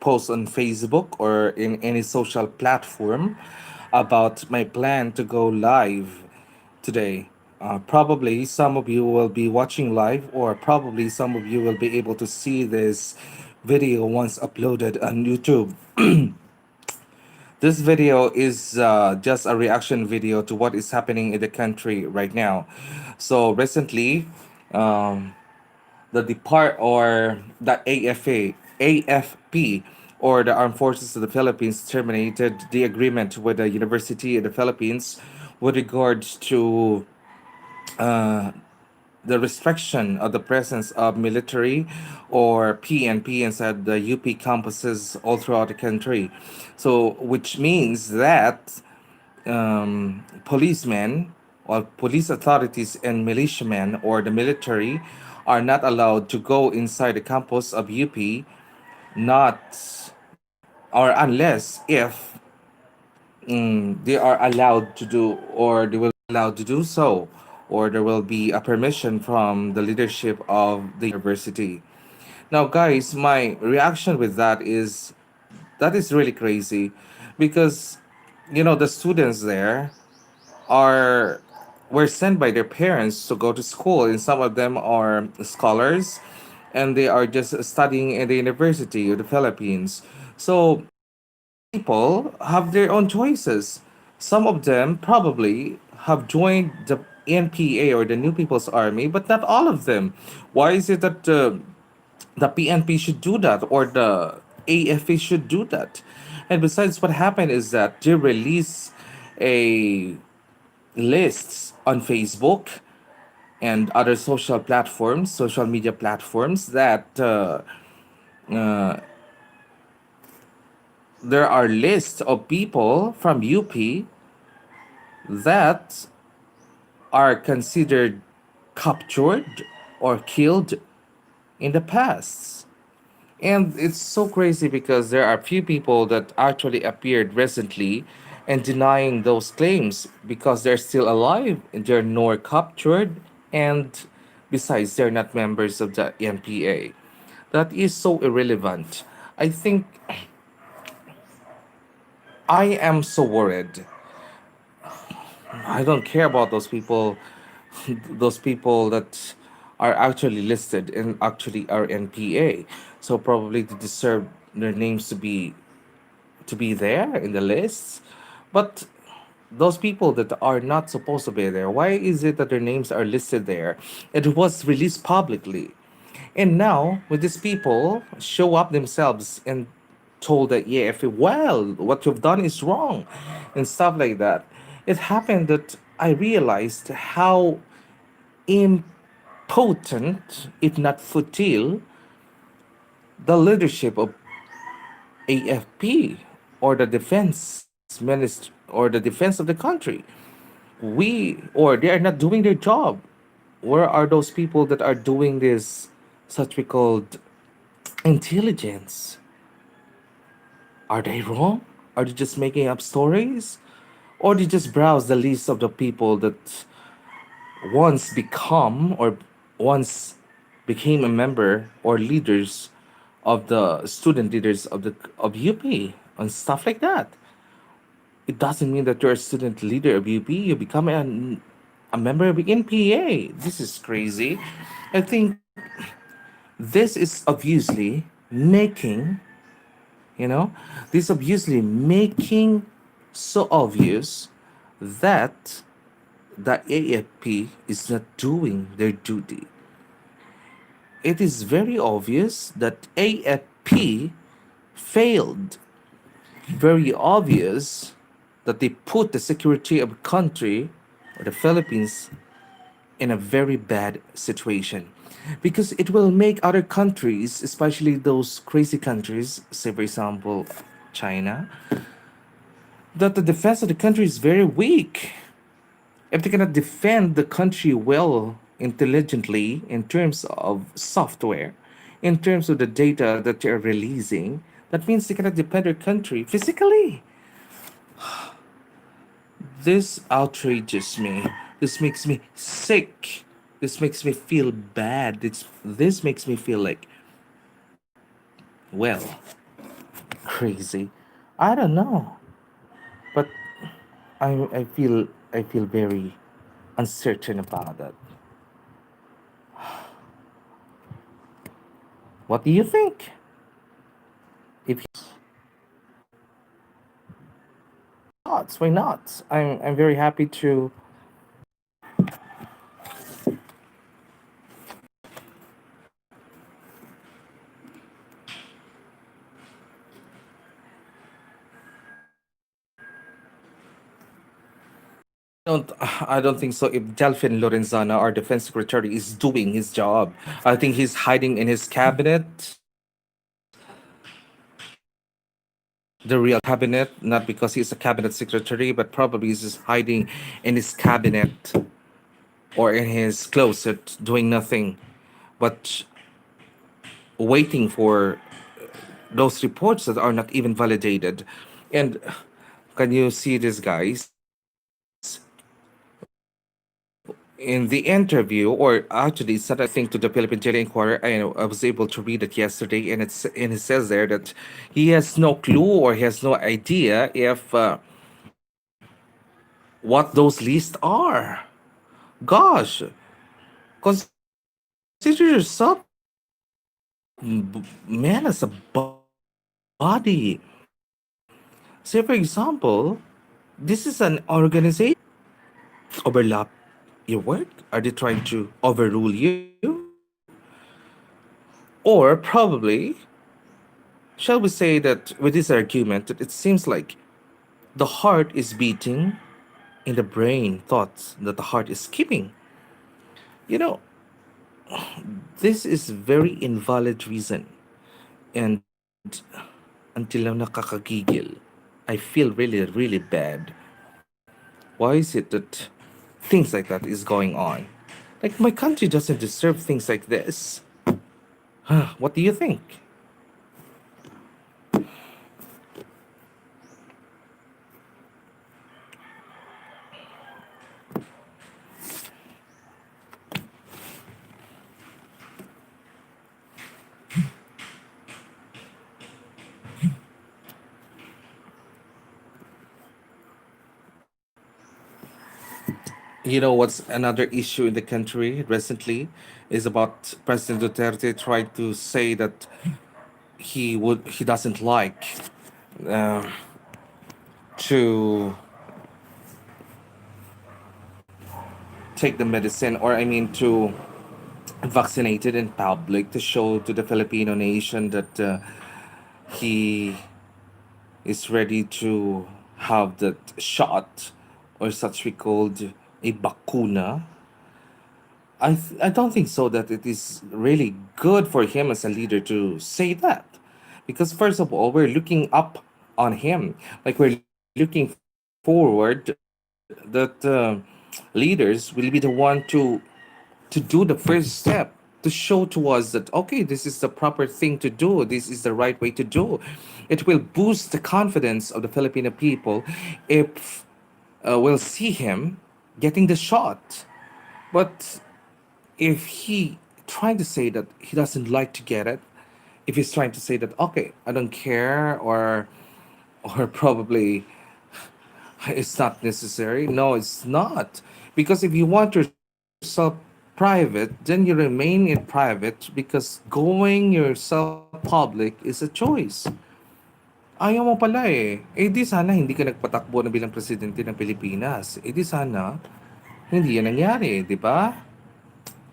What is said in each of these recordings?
post on Facebook or in any social platform about my plan to go live today. Probably some of you will be watching live, or probably some of you will be able to see this video once uploaded on YouTube. This video is just a reaction video to what is happening in the country right now. So recently, um, the depart or the AFP or the Armed Forces of the Philippines terminated the agreement with the University of the Philippines with regards to the restriction of the presence of military or PNP inside the UP campuses all throughout the country. So, which means that policemen or police authorities and militiamen or the military are not allowed to go inside the campus of UP, not or unless if they are allowed to do or they will be allowed to do so, or there will be a permission from the leadership of the university. Now guys, my reaction with that is really crazy, because the students there are were sent by their parents to go to school, and some of them are scholars, and they are just studying in the University of the Philippines. So people have their own choices. Some of them probably have joined the NPA or the New People's Army, but not all of them. Why is it that the PNP should do that, or the AFA should do that? And besides, what happened is that they release a lists on Facebook and other social media platforms, that there are lists of people from UP that are considered captured or killed in the past. And it's so crazy because there are few people that actually appeared recently and denying those claims because they're still alive and they're nor captured, and besides they're not members of the NPA. That is so irrelevant. I think I am so worried. I don't care about those people, those people that are actually listed and actually are NPA. So probably they deserve their names to be there in the lists. But those people that are not supposed to be there, why is it that their names are listed there? It was released publicly. And now, when these people show up themselves and told that, yeah, if well, what you've done is wrong, and stuff like that, it happened that I realized how impotent, if not futile, the leadership of AFP or the defense minister or the defense of the country. Or they are not doing their job. Where are those people that are doing this, such we called intelligence? Are they wrong? Are they just making up stories? Or they just browse the list of the people that once become or once became a member or leaders of the student leaders of UP and stuff like that? It doesn't mean that you're a student leader of UP, you become a member of NPA. This is crazy. I think this is obviously making, you know, this obviously making so obvious that the AFP is not doing their duty. It is very obvious that AFP failed. Very obvious that they put the security of a country or the Philippines in a very bad situation, because it will make other countries, especially those crazy countries, say for example China, that the defense of the country is very weak. If they cannot defend the country well, intelligently, in terms of software, in terms of the data that they're releasing, that means they cannot defend their country physically. This outrages me. This makes me sick. This makes me feel bad. This makes me feel like, well, crazy? I don't know, but I feel very uncertain about it. What do you think? If thoughts, why not? I'm very happy to. Don't I don't think so. If Delfin Lorenzana, our defense secretary, is doing his job, I think he's hiding in his cabinet, the real cabinet, not because he's a cabinet secretary, but probably he's just hiding in his cabinet or in his closet, doing nothing but waiting for those reports that are not even validated. And can you see this, guys? In the interview, or actually, it's not a thing to the Philippine Daily Inquirer. I was able to read it yesterday, and it says there that he has no clue or he has no idea if what those lists are. Gosh, consider yourself, man, as a body. Say, for example, this is an organization. Overlap your work? Are they trying to overrule you? Or probably, shall we say that with this argument, that it seems like the heart is beating in the brain thoughts that the heart is keeping. You know, this is very invalid reason. And until now nakakagigil. I feel really, really bad. Why is it that things like that is going on? Like, my country doesn't deserve things like this. What do you think? You know what's another issue in the country recently is about President Duterte tried to say that he doesn't like uh, to take the medicine, or I mean to vaccinate it in public, to show to the Filipino nation that he is ready to have that shot, or such we called a bakuna. I don't think so that it is really good for him as a leader to say that, because first of all, we're looking up on him, like we're looking forward that leaders will be the one to do the first step, to show to us that okay, this is the proper thing to do, this is the right way to do. It will boost the confidence of the Filipino people if we'll see him getting the shot. But if he trying to say that he doesn't like to get it, if he's trying to say that okay, I don't care, or probably it's not necessary. No, it's not. Because if you want yourself private, then you remain in private, because going yourself public is a choice. Ayaw mo pala eh. Eh di sana hindi ka nagpatakbo na bilang presidente ng Pilipinas. Eh di sana hindi yan nangyari, di ba?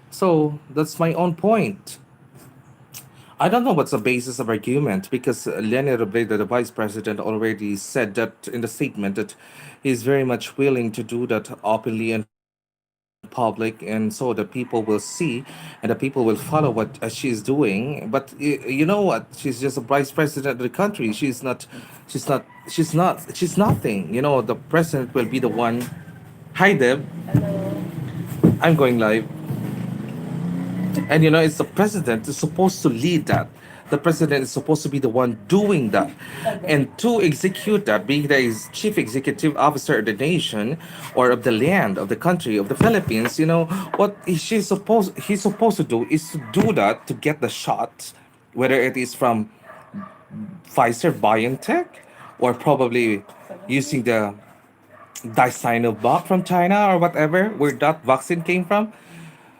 So that's my own point. I don't know what's the basis of argument, because Leni Robredo, the vice president, already said that in the statement that he's very much willing to do that openly in public, and so the people will see and the people will follow what she's doing. But you know what? She's just a vice president of the country. She's nothing. You know, the president will be the one. Hi, Deb. I'm going live. And you know, it's the president is supposed to lead that. The president is supposed to be the one doing that. And to execute that, being the chief executive officer of the nation, or of the land, of the country, of the Philippines, you know, what he's supposed to do is to do that, to get the shot, whether it is from Pfizer BioNTech, or probably using the Disinovac from China or whatever, where that vaccine came from.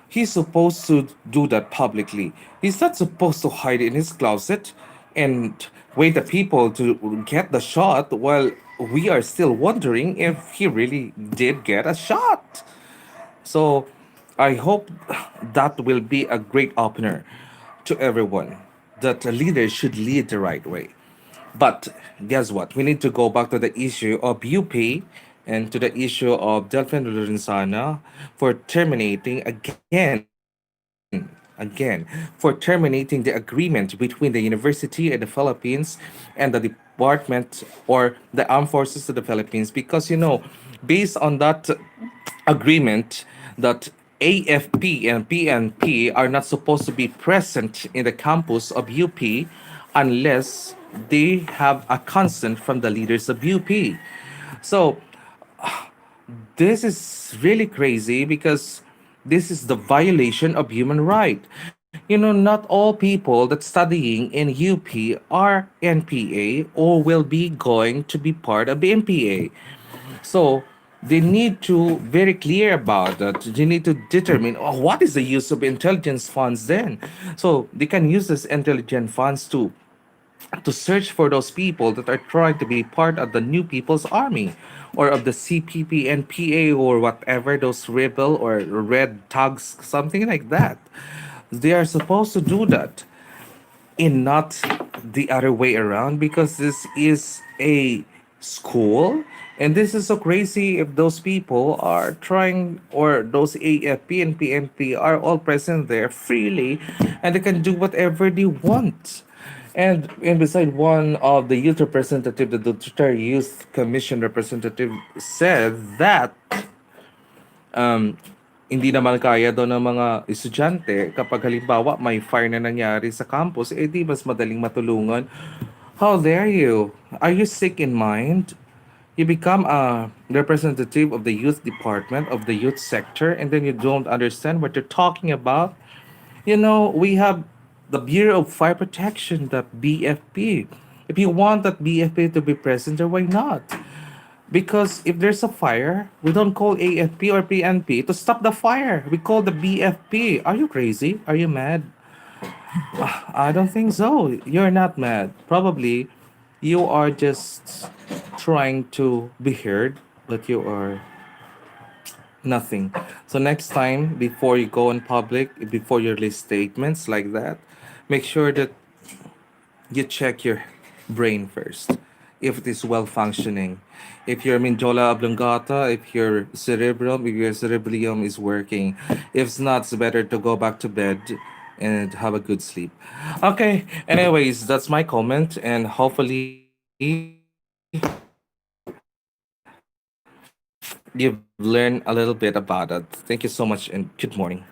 He's supposed to do that publicly. He's not supposed to hide in his closet and wait the people to get the shot while we are still wondering if he really did get a shot. So I hope that will be a great opener to everyone that a leader should lead the right way. But guess what? We need to go back to the issue of UP and to the issue of Delphine Lorenzana for terminating again for terminating the agreement between the university and the Philippines and the department or the armed forces of the Philippines, because based on that agreement, that AFP and PNP are not supposed to be present in the campus of UP unless they have a consent from the leaders of UP. So this is really crazy because this is the violation of human right. Not all people that studying in UP are NPA or will be going to be part of the NPA. So they need to very clear about that. They need to determine, what is the use of intelligence funds then. So they can use this intelligence funds to search for those people that are trying to be part of the New People's Army or of the CPP and PA or whatever, those rebel or red thugs, something like that. They are supposed to do that and not the other way around, because this is a school, and this is so crazy if those people are trying, or those AFP and PNP are all present there freely and they can do whatever they want. And beside, one of the youth representative, the Duterte Youth Commission representative, said that hindi naman kaya daw ng mga estudyante kapag halimbawa may fire na nangyari sa campus, di mas madaling matulungan. How dare you? Are you sick in mind? You become a representative of the youth department, of the youth sector, and then you don't understand what you're talking about? We have the Bureau of Fire Protection, the BFP. If you want that BFP to be present there, why not? Because if there's a fire, we don't call AFP or PNP to stop the fire. We call the BFP. Are you crazy? Are you mad? I don't think so. You're not mad. Probably you are just trying to be heard, but you are nothing. So next time, before you go in public, before you release statements like that, make sure that you check your brain first if it is well functioning, if your medulla oblongata, if your cerebellum is working. If it's not, it's better to go back to bed and have a good sleep. Okay, anyways, that's my comment, and hopefully you've learned a little bit about it. Thank you so much and good morning.